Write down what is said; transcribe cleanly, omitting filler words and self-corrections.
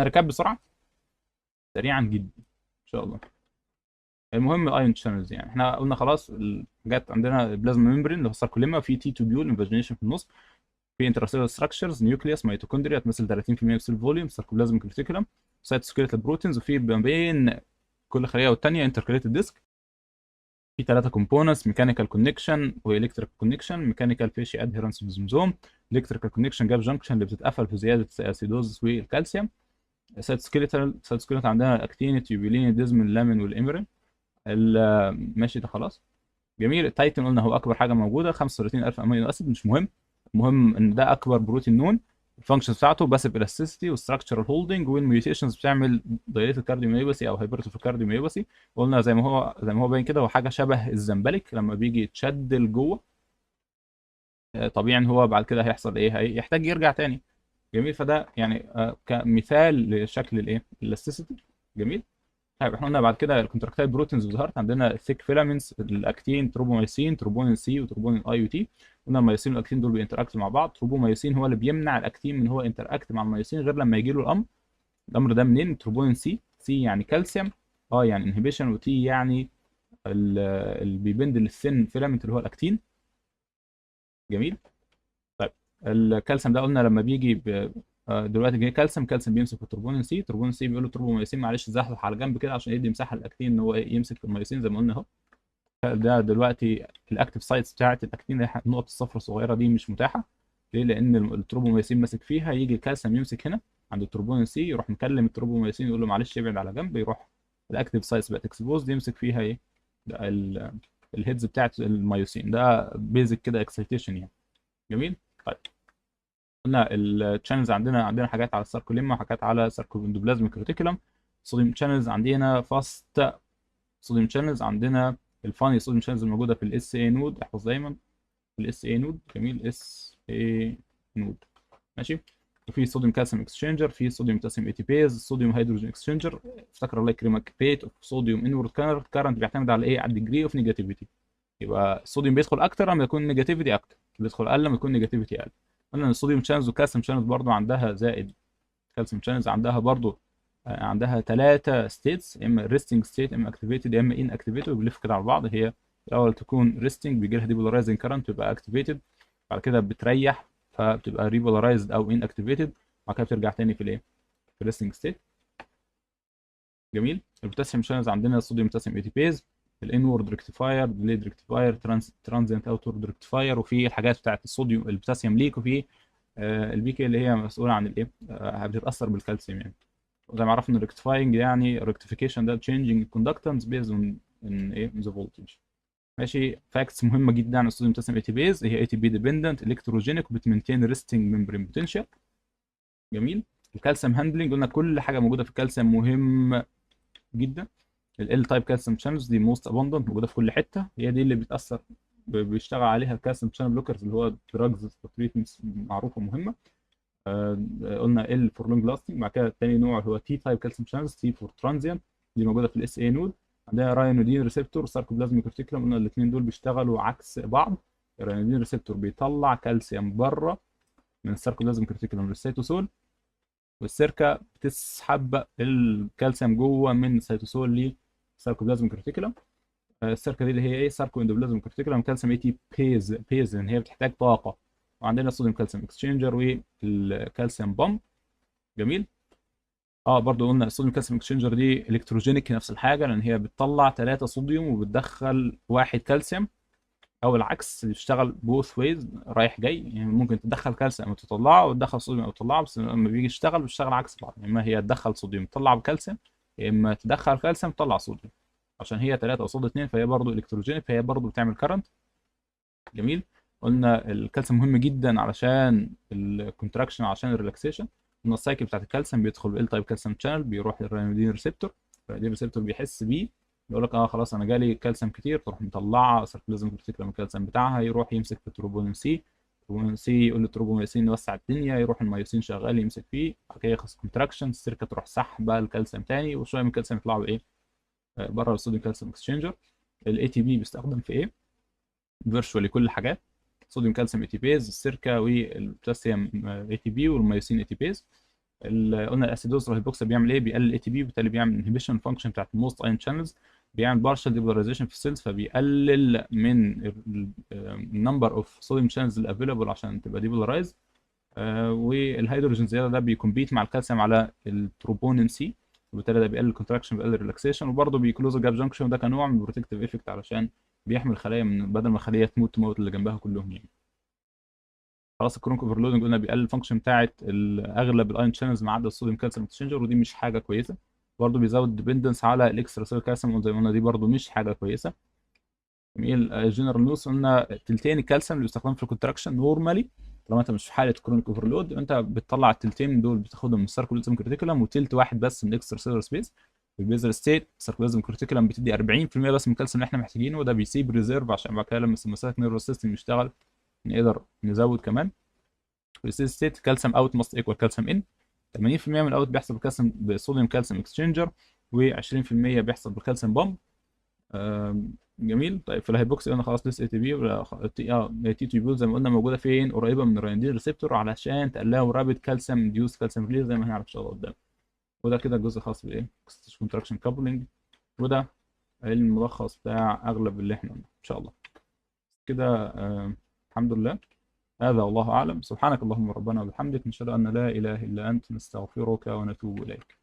ركاب بسرعه سريعا جدا ان شاء الله. المهم الايون شانلز، يعني احنا قلنا خلاص الحاجات عندنا البلازما ميمبرين اللي هو الساركوليما، في تي توبيول انفاجينيشن في النص، في انتراسيلولار ستراكشرز نيوكليوس ميتوكوندريا تمثل 30% من السيل فوليوم، ساركوبلازميك ريتيكولم، سايتوسكيلتال بروتينز، وفي ما بين كل خليه والثانيه انتركريتد ديسك. في ثلاثه كومبوننتس: ميكانيكال كونكشن والكتريك كونكشن. ميكانيكال فيشي ادهيرنس بالزوم، الكتريكال كونكشن جاب جانكشن اللي بتتقفل في زياده اسيدوز والكالسيوم. سايتوسكيلتال عندنا الاكتين تيوبولين ديزمين لامين والامرين. ماشي ده خلاص. جميل. التايتن قلنا هو اكبر حاجه موجوده، 35000 امينو اسيد، مش مهم. المهم ان ده اكبر بروتين نون. الفانكشن بتاعته باسيف الاستيسيتي وستراكشرال هولدنج، والميوتيشنز بتعمل دايليتد كارديوميوباثي او هايبرتروفي كارديوميوباثي. قلنا زي ما هو باين كده، هو حاجه شبه الزمبلك لما بيجي يتشد لجوه. طبيعي ان هو بعد كده هيحصل ايه، هيحتاج يرجع تاني. جميل. فده يعني كمثال لشكل الايه الاستيسيتي. جميل. طيب احنا قلنا بعد كده الكونتراكتايل بروتينز ظهرت عندنا الثيك فيلامنتس، الاكتين، تروبومايسين، تروبونين سي وتروبونين اي وتي. قلنا الميوسين والاكتين دول بينتراكتوا مع بعض. تروبومايسين هو اللي بيمنع الاكتين من هو انتراكت مع الميوسين غير لما يجي له الامر. الامر ده منين؟ تروبونين سي، سي يعني كالسيوم، يعني انهبيشن، وتي يعني اللي بيبند للثين فيلامنت اللي هو الاكتين. جميل. طيب الكالسيوم ده قلنا لما بيجي دلوقتي جاي كالسيوم بيمسك في التربونين سي، تربونين سي بيقول له تروبومايسين معلش زحزح على جنب كده عشان يدي مساحه للاكتين ان هو يمسك في الميوسين زي ما قلنا اهو. ده دلوقتي الاكتيف سايتس بتاعت الاكتين اللي هي النقط الصفراء الصغيره دي مش متاحه. ليه؟ لان التروبومايسين ماسك فيها، يجي الكالسيوم يمسك هنا عند التروبونين سي، يروح مكلم التروبومايسين يقول له معلش ابعد على جنب، يروح الاكتيف سايتس بقت اكسبوزد يمسك فيها ايه، ده الهيدز بتاعت الميوسين. ده بيزك كده اكسيتيشن يعني. جميل. طيب قلنا الشانلز عندنا حاجات على الساركوليما وحاجات على ساركوندوبلازميك ريتيكولم. صوديوم شانلز عندنا فاست صوديوم شانلز، عندنا الفاني صوديوم شانلز الموجوده في الاس اي نود، احفظ دايما الاس اي نود. جميل. اس اي نود. ماشي. وفي صوديوم كالسيوم اكسشينجر، في صوديوم بوتاسيوم اي تي بيز، صوديوم هيدروجين اكسشينجر. افتكر الله يكرمك، بيت اوف صوديوم انورد كارنت بيعتمد على ايه؟ على الديجري اوف نيجاتيفيتي. يبقى الصوديوم بيدخل اكتر لما يكون نيجاتيفيتي اكتر، بيدخل اقل لما يكون نيجاتيفيتي اقل. قلنا ان الصوديوم شانلز والكالسيوم شانلز برضو عندها زائد كالسيوم شانلز عندها برضو عندها ثلاثة ستيتس، يا اما ريستنج ستيت، يا اما اكتيفيتد، يا اما ان اكتيفيتد، وبيلف كده على بعض. هي الاول تكون ريستنج بيجي لها ديبولاريزنج كارنت تبقى اكتيفيتد، بعد كده بتريح فبتبقى ريبولارايزد او ان اكتيفيتد، بعد كده بترجع تاني في الايه، في الريستنج ستيت. جميل. البوتاسيوم شانلز عندنا صوديوم بوتاسيوم اي تي بيز، الانورد ريكتيفاير، ديليد ريكتيفاير، ترانزيانت اوتورد ريكتيفاير، وفي الحاجات بتاعت الصوديوم البوتاسيوم ليك، وفي البيكي اللي هي مسؤوله عن الايه، بتتاثر بالكالسيوم يعني. زي ما عرفنا الريكتيفاينج يعني rectification ده changing conductance based on ايه the voltage. ماشي. فاكتس مهمه جدا عن الصوديوم بوتاسيوم اي تي بيز: هي اي تي بي ديبندنت الكتروجينيك وبتمنتين ريستنج ممبرين بوتنشال. جميل. الكالسيوم هاندلنج قلنا كل حاجه موجوده في الكالسيوم مهمه جدا. ال تايب كالسيوم شانلز دي موست ابوندنت، موجوده في كل حته، هي دي اللي بتاثر بيشتغل عليها الكالسيوم شانل بلوكرز اللي هو دراجز تريتمنتس معروفه مهمه. قلنا ال فور لونج لاستنج. بعد كده تاني نوع هو تي تايب كالسيوم شانلز، تي فور ترانزيانت، دي موجوده في الاس اي نود. عندنا راينودين ريسبتور ساركوبلازميك ريتيكولم، قلنا الاثنين دول بيشتغلوا عكس بعض. الراينودين ريسبتور بيطلع كالسيوم بره من الساركوبلازميك ريتيكولم للسيتوسول، والسيركا بتسحب الكالسيوم جوه من السيتوسول للساركوبلازميك ريتيكولم. السيركا دي اللي هي ايه؟ ساركو اندوبلازميك ريتيكولم كالسيوم اي تي بيز ان هي بتحتاج طاقه. وعندنا الصوديوم كالسيوم اكسشينجر والكالسيوم بامب. جميل. برضو قلنا الصوديوم كالسيوم اكسشينجر دي الكتروجينيك نفس الحاجه، لان هي بتطلع 3 صوديوم وبتدخل 1 كالسيوم، او العكس بتشتغل بوث ويز رايح جاي. يعني ممكن تدخل كالسيوم او تطلعه، وتدخل صوديوم او تطلعه، بس لما بيجي يشتغل بيشتغل عكس بعض. يا اما هي تدخل صوديوم تطلع بكالسيوم، يا اما تدخل كالسيوم تطلع صوديوم. عشان هي 3 قصاد 2 فهي برضو الكتروجينيك، فهي برضو بتعمل كرنت. جميل. قلنا الكالسيوم مهم جدا علشان الكونتراكشن، عشان الريلاكسيشن. قلنا السايكل بتاعت الكالسيوم بيدخل ال تايب كالسيوم شانل، بيروح للرينودين ريسبتور، الرينودين ريسبتور بيحس بيه، يقول لك خلاص انا جالي كالسيوم كتير، تروح مطلعه سيركليزم كريتيكال من الكالسيوم بتاعها، يروح يمسك في التروبونين سي، التروبونين سي يقول للتروبوميوسين نوسع الدنيا، يروح الميوسين شغال يمسك فيه، بعد كده يخلص كونتراكشن، السيركه تروح سحبه الكالسيوم تاني، وشويه من الكالسيوم يطلعوا ايه، بره الصوديوم كالسيوم اكسشينجر. الاي تي بي بيستخدم في ايه؟ فيرتشوالي كل حاجات: صوديوم كالسيوم اي تي بيز، السيركا والبوتاسيوم اي تي بي والميوسين اي تي بيز. قلنا الاسيدوز الهيبوكسا بيعمل ايه؟ بيقلل الاي تي بي، وبالتالي بيعمل انهبيشن فانكشن بتاعت الموست ايون شانلز، بيعمل بارشال ديبولاريزيشن في السيلز، فبيقلل من النمبر اوف صوديوم شانلز الافيلابل عشان تبقى ديبولارايز. والهيدروجين زياده ده بيكمبيت مع الكالسيوم على التروبونين سي، وبالتالي ده بيقلل الكونتراكشن، بيقلل الريلاكسيشن، وبرضه بيكلوز الجاب جانكشن، وده كنوع من البروتكتيف ايفكت علشان بيحمي الخلايا من بدل ما الخليه تموت اللي جنبها كلهم يعني. خلاص الكرونيك اوفرلودنج قلنا بيقلل الفانكشن بتاعت اغلب الايون شانلز ما عدا الصوديوم كالسيوم اكسشينجر، ودي مش حاجه كويسه. برضه بيزود الديبندنس على الاكسترا سيل كالسيوم زي ما قلنا، دي برضه مش حاجه كويسه. جميل. جنرال نوس قلنا تلتين الكالسيوم اللي بيستخدم في الكونتراكشن نورمالي، طالما انت مش في حاله كرونيك اوفرلود، انت بتطلع التلتين دول بتاخدهم من السيركوليزم كريتيكولم، وتلت واحد بس من الاكسترا سيلر سبيس. في البيزل ستيت السيركوليزم كريتيكولم بتدي 40% بس من الكالسيوم اللي احنا محتاجينه، وده بيسيب ريزيرف عشان بعد كده لما السمسات نيرفس سيستم يشتغل نقدر نزود كمان. في الستيت ستيت كالسيوم اوت ماست ايكوال كالسيوم ان، 80% من الاوت بيحصل بالكالسيوم بصوديوم كالسيوم اكسشينجر، و20% بيحصل بالكالسيوم بامب. جميل. طيب في الهيبوكسي قلنا خلاص لسه اي تي بي تي تي بي زي ما قلنا موجوده فين؟ قريبه من الرينين ريسبتور علشان تقللوا رابيد كالسيوم انديوس كالسيوم ريليز زي ما هنعرف ان شاء الله قدام. وده كده الجزء الخاص بايه؟ كونتراكشن كابلنج. وده الملخص بتاع اغلب اللي احنا قلناه ان شاء الله كده. الحمد لله. هذا والله اعلم. سبحانك اللهم ربنا وبحمدك، نشهد ان لا اله الا انت، نستغفرك ونتوب اليك.